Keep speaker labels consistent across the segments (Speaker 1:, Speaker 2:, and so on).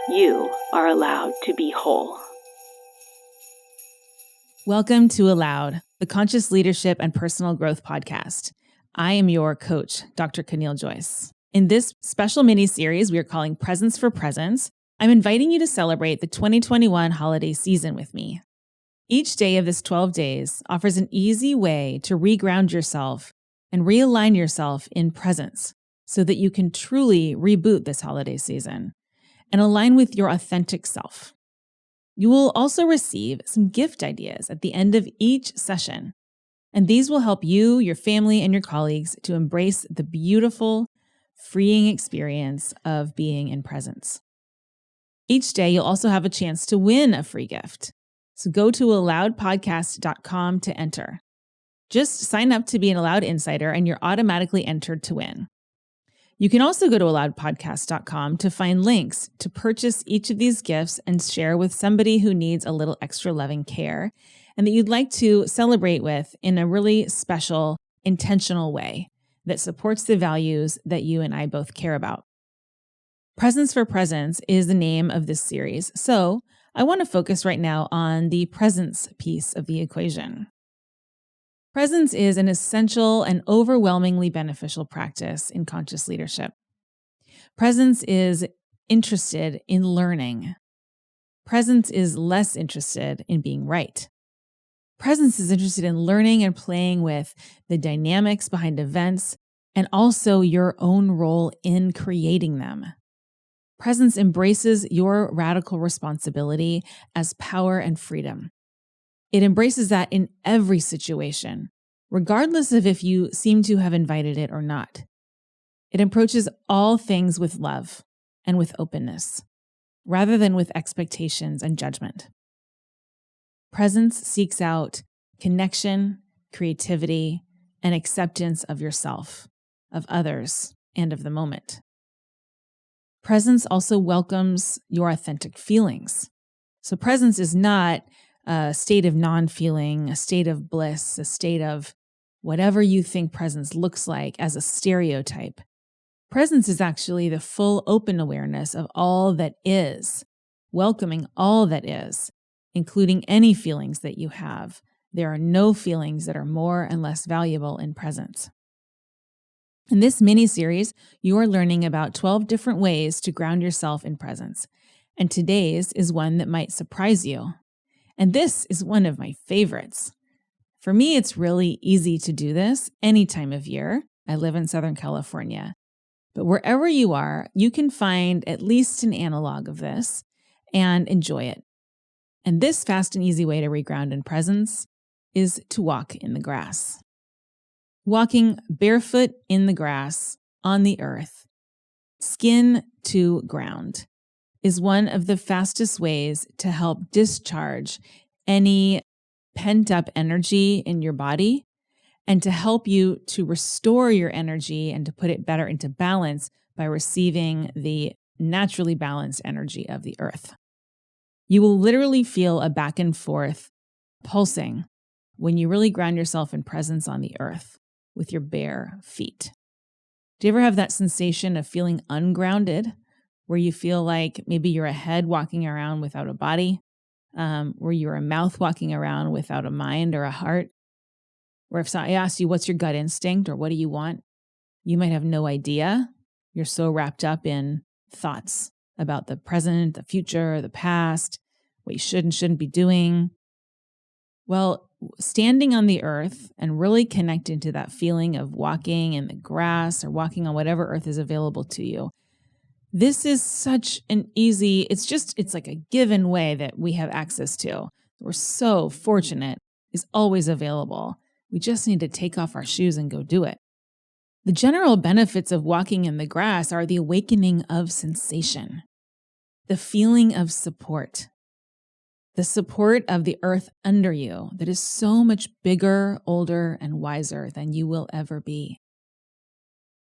Speaker 1: You are allowed to be whole.
Speaker 2: Welcome to Aloud, the Conscious Leadership and Personal Growth Podcast. I am your coach, Dr. Caneel Joyce. In this special mini-series we are calling Presence for Presence, I'm inviting you to celebrate the 2021 holiday season with me. Each day of this 12 days offers an easy way to reground yourself and realign yourself in presence so that you can truly reboot this holiday season and align with your authentic self. You will also receive some gift ideas at the end of each session, and these will help you, your family, and your colleagues to embrace the beautiful, freeing experience of being in presence. Each day, you'll also have a chance to win a free gift. So go to aloudpodcast.com to enter. Just sign up to be an Aloud Insider, and you're automatically entered to win. You can also go to aloudpodcast.com to find links to purchase each of these gifts and share with somebody who needs a little extra loving care and that you'd like to celebrate with in a really special, intentional way that supports the values that you and I both care about. Presence for Presence is the name of this series, so I want to focus right now on the presence piece of the equation. Presence is an essential and overwhelmingly beneficial practice in conscious leadership. Presence is interested in learning. Presence is less interested in being right. Presence is interested in learning and playing with the dynamics behind events and also your own role in creating them. Presence embraces your radical responsibility as power and freedom. It embraces that in every situation, regardless of if you seem to have invited it or not. It approaches all things with love and with openness, rather than with expectations and judgment. Presence seeks out connection, creativity, and acceptance of yourself, of others, and of the moment. Presence also welcomes your authentic feelings. So presence is not a state of non-feeling, a state of bliss, a state of whatever you think presence looks like as a stereotype. Presence is actually the full open awareness of all that is, welcoming all that is, including any feelings that you have. There are no feelings that are more and less valuable in presence. In this mini-series, you are learning about 12 different ways to ground yourself in presence, and today's is one that might surprise you. And this is one of my favorites. For me, it's really easy to do this any time of year. I live in Southern California. But wherever you are, you can find at least an analog of this and enjoy it. And this fast and easy way to reground in presence is to walk in the grass. Walking barefoot in the grass on the earth, skin to ground, is one of the fastest ways to help discharge any pent-up energy in your body and to help you to restore your energy and to put it better into balance by receiving the naturally balanced energy of the earth. You will literally feel a back and forth pulsing when you really ground yourself in presence on the earth with your bare feet. Do you ever have that sensation of feeling ungrounded, where you feel like maybe you're a head walking around without a body, where you're a mouth walking around without a mind or a heart? Or if I asked you, what's your gut instinct or what do you want? You might have no idea. You're so wrapped up in thoughts about the present, the future, the past, what you should and shouldn't be doing. Well, standing on the earth and really connecting to that feeling of walking in the grass or walking on whatever earth is available to you, this is such an easy, it's like a given way that we have access to. We're so fortunate, is always available. We just need to take off our shoes and go do it. The general benefits of walking in the grass are the awakening of sensation, the feeling of support, the support of the earth under you that is so much bigger, older, and wiser than you will ever be.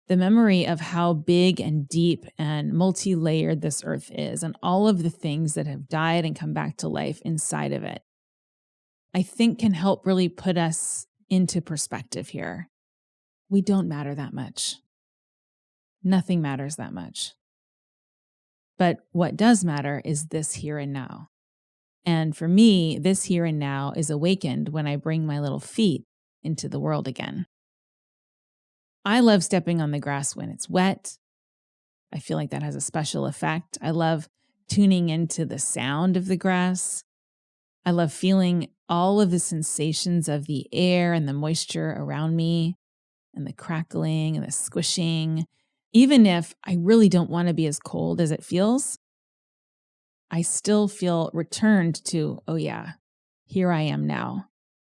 Speaker 2: The memory of how big and deep and multi-layered this earth is and all of the things that have died and come back to life inside of it, I think can help really put us into perspective here. We don't matter that much. Nothing matters that much. But what does matter is this here and now. And for me, this here and now is awakened when I bring my little feet into the world again. I love stepping on the grass when it's wet. I feel like that has a special effect. I love tuning into the sound of the grass. I love feeling all of the sensations of the air and the moisture around me and the crackling and the squishing. Even if I really don't want to be as cold as it feels, I still feel returned to, oh yeah, here I am now.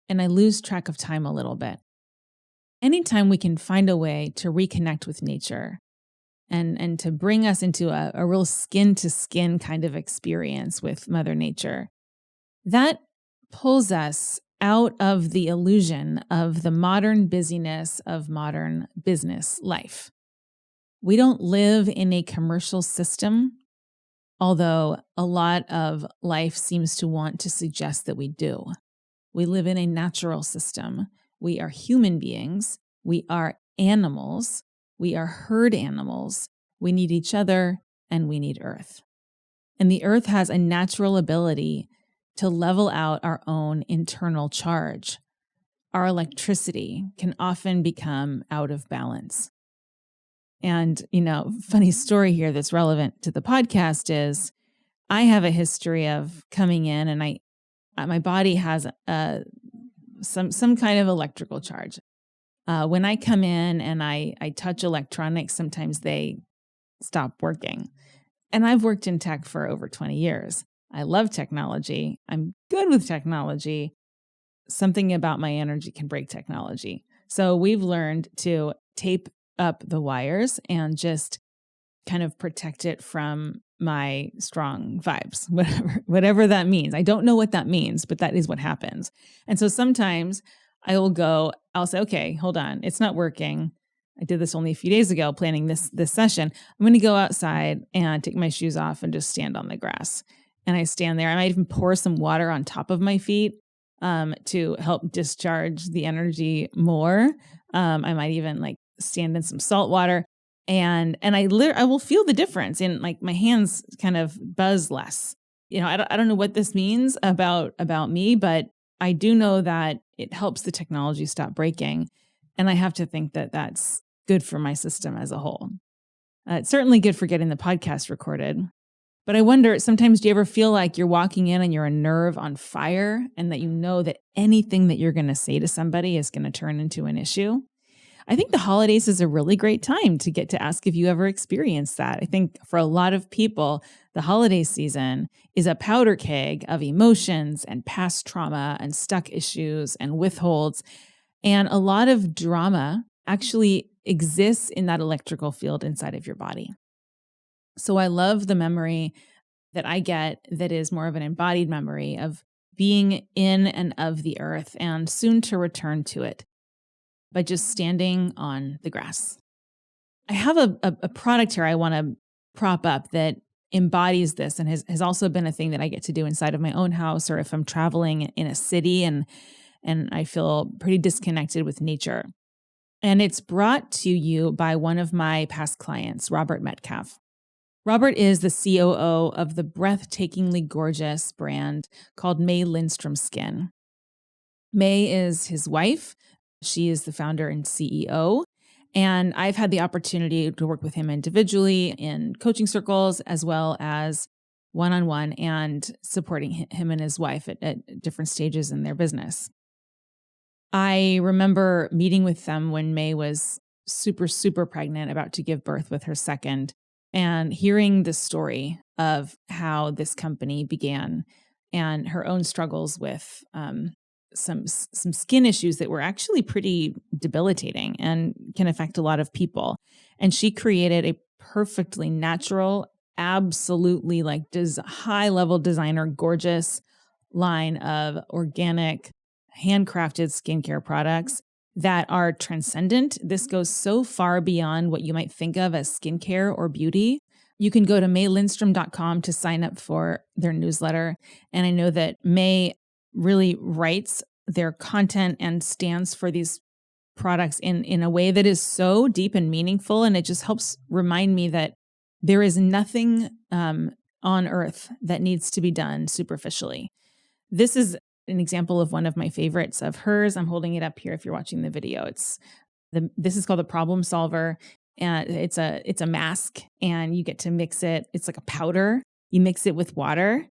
Speaker 2: And I lose track of time a little bit. Anytime we can find a way to reconnect with nature and to bring us into a real skin-to-skin kind of experience with Mother Nature, that pulls us out of the illusion of the modern busyness of modern business life. We don't live in a commercial system, although a lot of life seems to want to suggest that we do. We live in a natural system. We are human beings. We are animals. We are herd animals. We need each other and we need Earth. And the Earth has a natural ability to level out our own internal charge. Our electricity can often become out of balance. And, funny story here that's relevant to the podcast is I have a history of coming in and my body has some kind of electrical charge. When I come in and I touch electronics, sometimes they stop working. And I've worked in tech for over 20 years. I love technology. I'm good with technology. Something about my energy can break technology. So we've learned to tape up the wires and just kind of protect it from my strong vibes, whatever that means. I don't know what that means, but that is what happens. And so sometimes I'll say, okay, hold on, it's not working. I did this only a few days ago, planning this session. I'm going to go outside and take my shoes off and just stand on the grass. And I stand there. I might even pour some water on top of my feet to help discharge the energy more. I might even stand in some salt water. And I will feel the difference in my hands kind of buzz less. I don't know what this means about me, but I do know that it helps the technology stop breaking. And I have to think that that's good for my system as a whole. It's certainly good for getting the podcast recorded. But I wonder, sometimes do you ever feel like you're walking in and you're a nerve on fire and that you know that anything that you're going to say to somebody is going to turn into an issue? I think the holidays is a really great time to get to ask if you ever experienced that. I think for a lot of people, the holiday season is a powder keg of emotions and past trauma and stuck issues and withholds. And a lot of drama actually exists in that electrical field inside of your body. So I love the memory that I get that is more of an embodied memory of being in and of the earth and soon to return to it by just standing on the grass. I have a product here I want to prop up that embodies this and has also been a thing that I get to do inside of my own house or if I'm traveling in a city and I feel pretty disconnected with nature. And it's brought to you by one of my past clients, Robert Metcalf. Robert is the COO of the breathtakingly gorgeous brand called May Lindstrom Skin. May is his wife. She is the founder and CEO. And I've had the opportunity to work with him individually in coaching circles as well as one-on-one and supporting him and his wife at different stages in their business. I remember meeting with them when May was super, super pregnant, about to give birth with her second, and hearing the story of how this company began and her own struggles with some skin issues that were actually pretty debilitating and can affect a lot of people. And she created a perfectly natural, absolutely high-level designer, gorgeous line of organic, handcrafted skincare products that are transcendent. This goes so far beyond what you might think of as skincare or beauty. You can go to maylindstrom.com to sign up for their newsletter. And I know that May really writes their content and stands for these products in a way that is so deep and meaningful. And it just helps remind me that There is nothing on earth that needs to be done superficially. This is an example of one of my favorites of hers. I'm holding it up here if you're watching the video. This is called the Problem Solver, and it's a mask, and you get to mix it. It's like a powder. You mix it with water,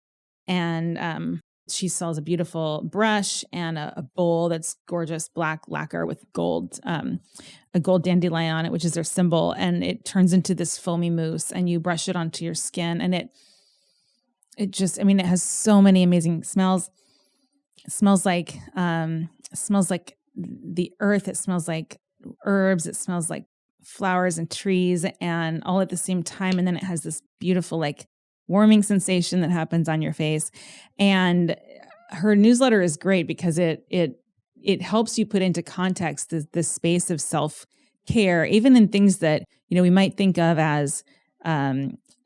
Speaker 2: and she sells a beautiful brush and a bowl that's gorgeous black lacquer with gold, a gold dandelion on it, which is their symbol, and it turns into this foamy mousse, and you brush it onto your skin, and it has so many amazing smells. It smells like the earth. It smells like herbs. It smells like flowers and trees, and all at the same time. And then it has this beautiful, like, warming sensation that happens on your face. And her newsletter is great because it helps you put into context the space of self-care, even in things that, we might think of as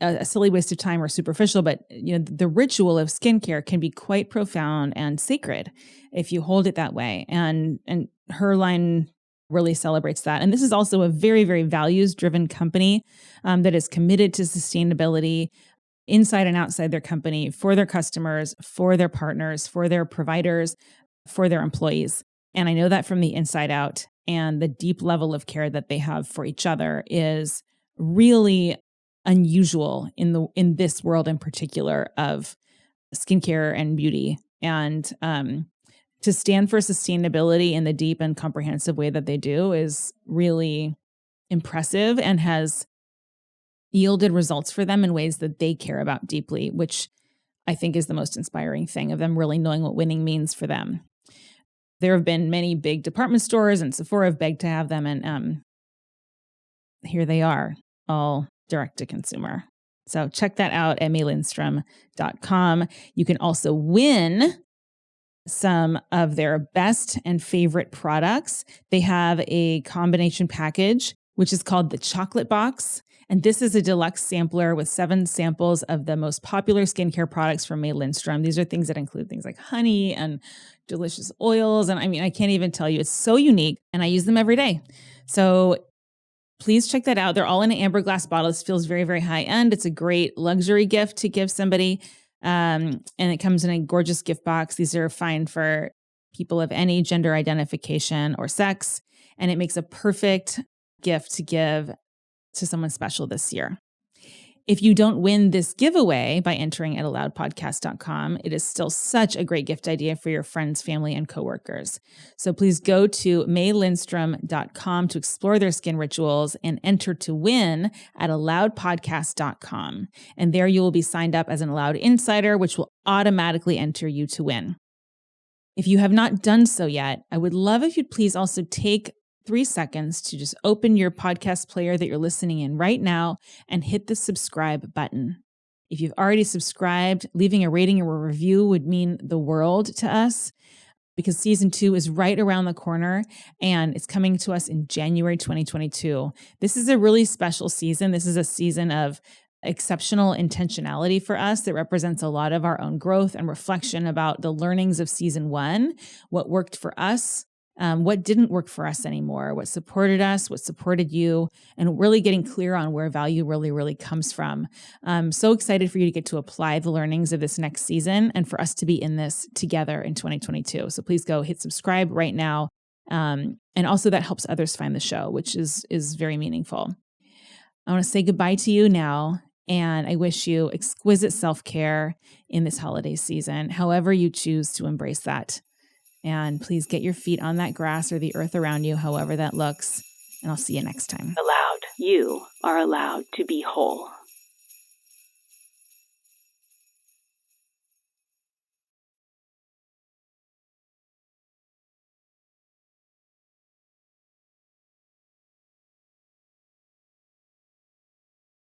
Speaker 2: a silly waste of time or superficial, but the ritual of skincare can be quite profound and sacred if you hold it that way. And her line really celebrates that. And this is also a very, very values-driven company that is committed to sustainability inside and outside their company, for their customers, for their partners, for their providers, for their employees. And I know that from the inside out. And the deep level of care that they have for each other is really unusual in this world in particular of skincare and beauty. And to stand for sustainability in the deep and comprehensive way that they do is really impressive and has yielded results for them in ways that they care about deeply, which I think is the most inspiring thing of them really knowing what winning means for them. There have been many big department stores, and Sephora have begged to have them, and here they are, all direct to consumer. So check that out at maylindstrom.com. You can also win some of their best and favorite products. They have a combination package, which is called the Chocolate Box. And this is a deluxe sampler with 7 samples of the most popular skincare products from May Lindstrom. These are things that include things like honey and delicious oils. And I can't even tell you, it's so unique, and I use them every day. So please check that out. They're all in an amber glass bottle. This feels very, very high end. It's a great luxury gift to give somebody. And it comes in a gorgeous gift box. These are fine for people of any gender identification or sex. And it makes a perfect gift to give to someone special this year. If you don't win this giveaway by entering at aloudpodcast.com, it is still such a great gift idea for your friends, family, and coworkers. So please go to maylindstrom.com to explore their skin rituals and enter to win at aloudpodcast.com. And there you will be signed up as an Aloud Insider, which will automatically enter you to win. If you have not done so yet, I would love if you'd please also take 3 seconds to just open your podcast player that you're listening in right now and hit the subscribe button. If you've already subscribed, leaving a rating or a review would mean the world to us, because season 2 is right around the corner and it's coming to us in January 2022. This is a really special season. This is a season of exceptional intentionality for us that represents a lot of our own growth and reflection about the learnings of season 1, what worked for us, what didn't work for us anymore, what supported us, what supported you, and really getting clear on where value really, really comes from. I'm so excited for you to get to apply the learnings of this next season and for us to be in this together in 2022. So please go hit subscribe right now. And also that helps others find the show, which is very meaningful. I want to say goodbye to you now. And I wish you exquisite self-care in this holiday season, however you choose to embrace that. And please get your feet on that grass or the earth around you, however that looks. And I'll see you next time.
Speaker 1: Aloud. You are allowed to be whole.